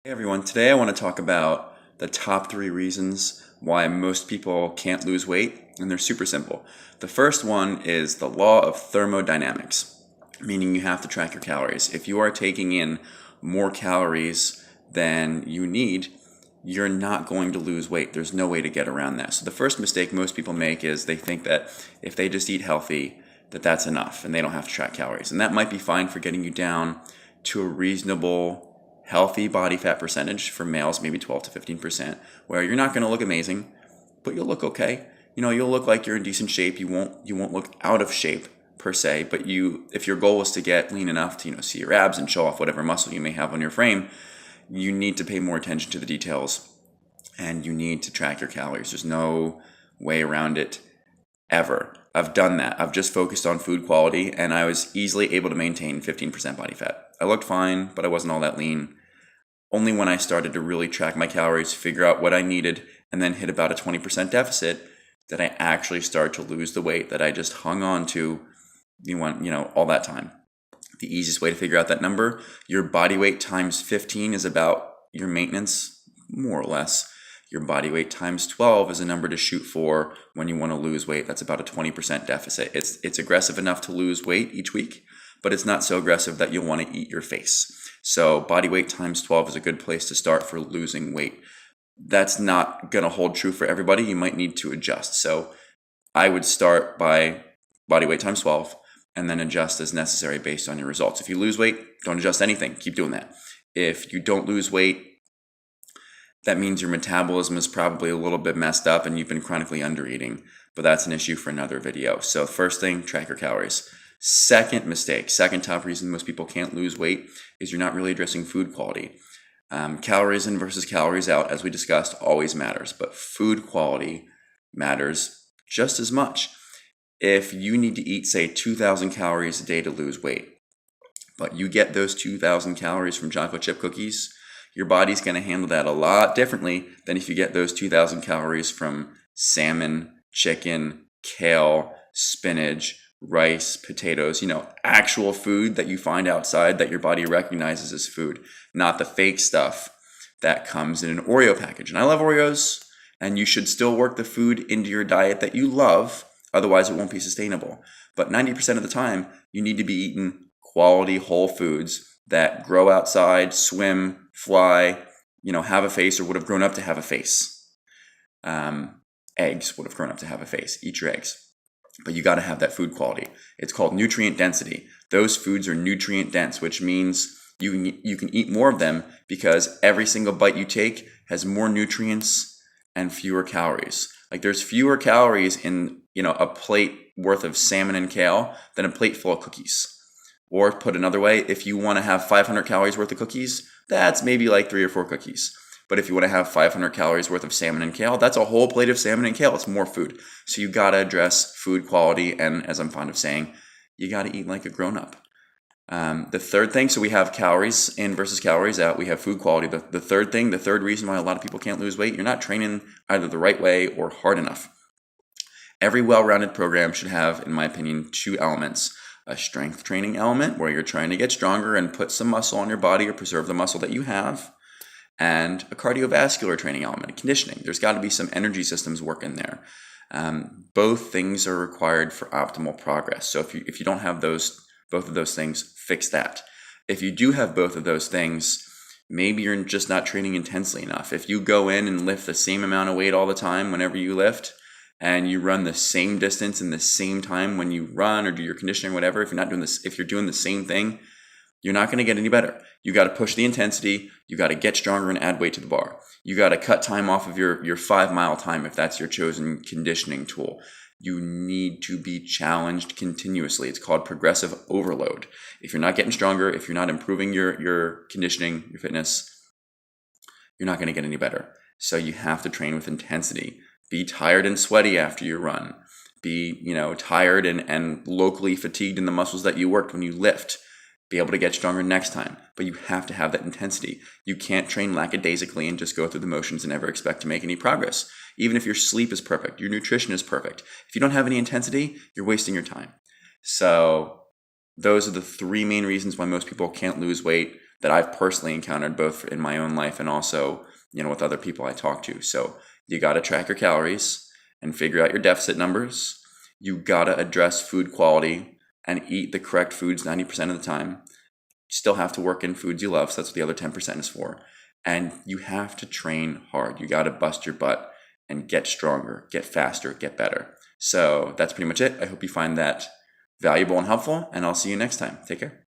Hey everyone, today I want to talk about the top three reasons why most people can't lose weight, and they're super simple. The first one is the law of thermodynamics, meaning you have to track your calories. If you are taking in more calories than you need, you're not going to lose weight. There's no way to get around that. So the first mistake most people make is they think that if they just eat healthy, that's enough and they don't have to track calories. And that might be fine for getting you down to a reasonable healthy body fat percentage for males, maybe 12 to 15%, where you're not going to look amazing, but you'll look okay. You'll look like you're in decent shape. You won't look out of shape per se, but if your goal is to get lean enough to, see your abs and show off whatever muscle you may have on your frame, you need to pay more attention to the details and you need to track your calories. There's no way around it ever. I've done that. I've just focused on food quality and I was easily able to maintain 15% body fat. I looked fine, but I wasn't all that lean. Only when I started to really track my calories, figure out what I needed, and then hit about a 20% deficit did I actually start to lose the weight that I just hung on to all that time. The easiest way to figure out that number, your body weight times 15 is about your maintenance, more or less. Your body weight times 12 is a number to shoot for when you want to lose weight. That's about a 20% deficit. It's aggressive enough to lose weight each week, but it's not so aggressive that you'll want to eat your face. So body weight times 12 is a good place to start for losing weight. That's not going to hold true for everybody. You might need to adjust. So I would start by body weight times 12 and then adjust as necessary based on your results. If you lose weight, don't adjust anything. Keep doing that. If you don't lose weight, that means your metabolism is probably a little bit messed up and you've been chronically undereating, but that's an issue for another video. So first thing, track your calories. Second mistake, second top reason most people can't lose weight is you're not really addressing food quality. Calories in versus calories out, as we discussed, always matters, but food quality matters just as much. If you need to eat, say, 2,000 calories a day to lose weight, but you get those 2,000 calories from chocolate chip cookies, your body's going to handle that a lot differently than if you get those 2,000 calories from salmon, chicken, kale, spinach, rice, potatoes, actual food that you find outside that your body recognizes as food, not the fake stuff that comes in an Oreo package. And I love Oreos, and you should still work the food into your diet that you love, otherwise it won't be sustainable. But 90% of the time, you need to be eating quality whole foods that grow outside, swim, fly, have a face or would have grown up to have a face. Eggs would have grown up to have a face. Eat your eggs. But you got to have that food quality. It's called nutrient density. Those foods are nutrient dense, which means you can eat more of them because every single bite you take has more nutrients and fewer calories. Like there's fewer calories in, a plate worth of salmon and kale than a plate full of cookies. Or put another way, if you want to have 500 calories worth of cookies, that's maybe like 3 or 4 cookies. But if you want to have 500 calories worth of salmon and kale, that's a whole plate of salmon and kale. It's more food. So you got to address food quality. And as I'm fond of saying, you got to eat like a grown-up. The third thing, so we have calories in versus calories out. We have food quality. The third thing, the third reason why a lot of people can't lose weight, you're not training either the right way or hard enough. Every well-rounded program should have, in my opinion, 2 elements. A strength training element where you're trying to get stronger and put some muscle on your body or preserve the muscle that you have, and a cardiovascular training element, conditioning. There's got to be some energy systems work in there. Both things are required for optimal progress. So if you don't have both of those things, fix that. If you do have both of those things, maybe you're just not training intensely enough. If you go in and lift the same amount of weight all the time whenever you lift, and you run the same distance in the same time when you run or do your conditioning or whatever, if you're doing the same thing, you're not going to get any better. You got to push the intensity. You got to get stronger and add weight to the bar. You got to cut time off of your 5-mile time if that's your chosen conditioning tool. You need to be challenged continuously. It's called progressive overload. If you're not getting stronger, if you're not improving your conditioning, your fitness, you're not going to get any better. So you have to train with intensity. Be tired and sweaty after you run. Be, tired and locally fatigued in the muscles that you worked when you lift. Be able to get stronger next time. But you have to have that intensity. You can't train lackadaisically and just go through the motions and never expect to make any progress. Even if your sleep is perfect, your nutrition is perfect. If you don't have any intensity, you're wasting your time. So those are the 3 main reasons why most people can't lose weight. that I've personally encountered both in my own life and also, with other people I talk to. So you got to track your calories and figure out your deficit numbers. You got to address food quality and eat the correct foods 90% of the time. You still have to work in foods you love, so that's what the other 10% is for. And you have to train hard. You got to bust your butt and get stronger, get faster, get better. So that's pretty much it. I hope you find that valuable and helpful, and I'll see you next time. Take care.